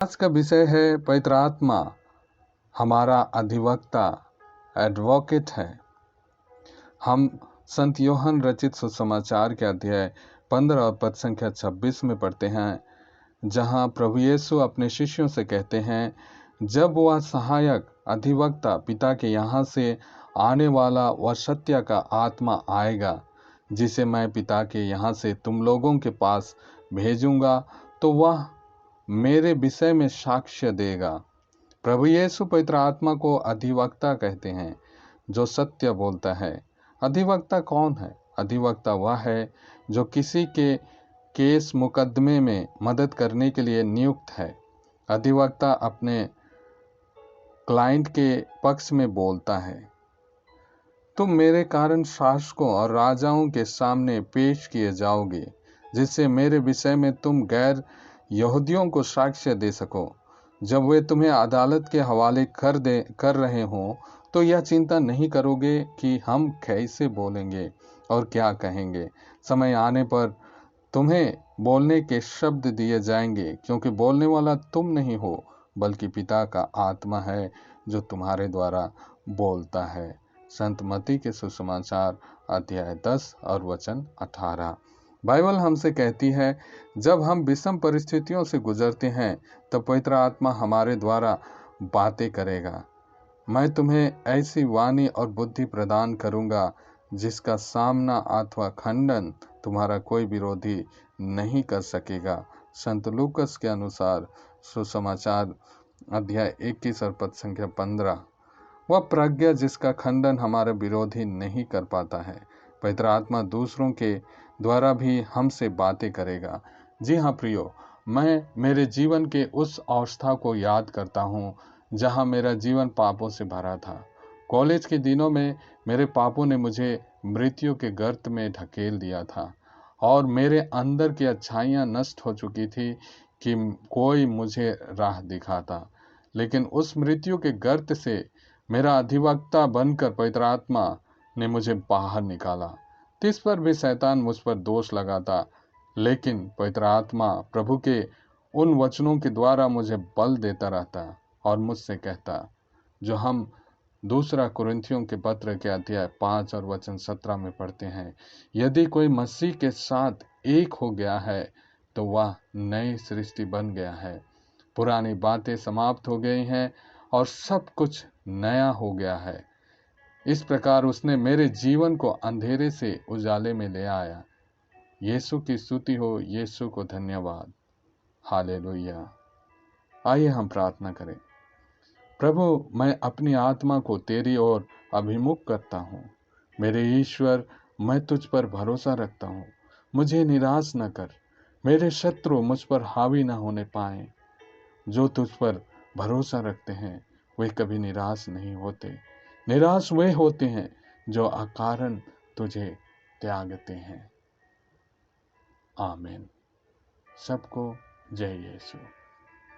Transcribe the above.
आज का विषय है पवित्र आत्मा हमारा अधिवक्ता एडवोकेट है। हम संत यूहन्ना रचित सुसमाचार के अध्याय 15 और पद संख्या 26 में पढ़ते हैं, जहां प्रभु यीशु अपने शिष्यों से कहते हैं, जब वह सहायक अधिवक्ता पिता के यहाँ से आने वाला वह सत्य का आत्मा आएगा, जिसे मैं पिता के यहाँ से तुम लोगों के पास भेजूंगा, तो वह मेरे विषय में साक्ष्य देगा। प्रभु यीशु पवित्र आत्मा को अधिवक्ता कहते हैं, जो सत्य बोलता है। अधिवक्ता कौन है? अधिवक्ता वह है जो किसी के केस मुकदमे में मदद करने के लिए नियुक्त है। अधिवक्ता अपने क्लाइंट के पक्ष में बोलता है। तुम मेरे कारण शासकों और राजाओं के सामने पेश किए जाओगे, जिससे मेरे विषय में तुम गैर यहूदियों को साक्ष्य दे सको। जब वे तुम्हें अदालत के हवाले कर रहे हों, तो यह चिंता नहीं करोगे कि हम कैसे बोलेंगे और क्या कहेंगे। समय आने पर तुम्हें बोलने के शब्द दिए जाएंगे, क्योंकि बोलने वाला तुम नहीं हो, बल्कि पिता का आत्मा है जो तुम्हारे द्वारा बोलता है। संत मत्ती के सुसमाचार अध्याय 10 और वचन 18। बाइबल हमसे कहती है, जब हम विषम परिस्थितियों से गुजरते हैं, तब पवित्र आत्मा हमारे द्वारा बातें करेगा। मैं तुम्हें ऐसी वाणी और बुद्धि प्रदान करूंगा, जिसका सामना अथवा खंडन तुम्हारा कोई विरोधी नहीं कर सकेगा। संत लूकस के अनुसार सुसमाचार अध्याय 21 और पद संख्या 15। वह प्रज्ञा जिसका खंडन हमारा विरोधी नहीं कर पाता है। पवित्र आत्मा दूसरों के द्वारा भी हमसे बातें करेगा। जी हाँ प्रियो, मैं मेरे जीवन के उस अवस्था को याद करता हूँ जहाँ मेरा जीवन पापों से भरा था। कॉलेज के दिनों में मेरे पापों ने मुझे मृत्यु के गर्त में ढकेल दिया था और मेरे अंदर की अच्छाइयाँ नष्ट हो चुकी थी कि कोई मुझे राह दिखाता। लेकिन उस मृत्यु के गर्त से मेरा अधिवक्ता बनकर पवित्र आत्मा ने मुझे बाहर निकाला। तिस पर भी शैतान मुझ पर दोष लगाता, लेकिन पवित्र आत्मा प्रभु के उन वचनों के द्वारा मुझे बल देता रहता और मुझसे कहता, जो हम दूसरा कुरिन्थियों के पत्र के अध्याय 5 और वचन 17 में पढ़ते हैं, यदि कोई मसीह के साथ एक हो गया है, तो वह नई सृष्टि बन गया है। पुरानी बातें समाप्त हो गई हैं और सब कुछ नया हो गया है। इस प्रकार उसने मेरे जीवन को अंधेरे से उजाले में ले आया। यीशु की स्तुति हो, यीशु को धन्यवाद। हालेलुया। आइए हम प्रार्थना करें। प्रभु, मैं अपनी आत्मा को तेरी ओर अभिमुख करता हूँ। मेरे ईश्वर, मैं तुझ पर भरोसा रखता हूँ। मुझे निराश न कर। मेरे शत्रु मुझ पर हावी न होने पाए। जो तुझ पर भरोसा रखते हैं वे कभी निराश नहीं होते। निराश वे होते हैं जो अकारण तुझे त्यागते हैं। आमीन। सबको जय यीशु।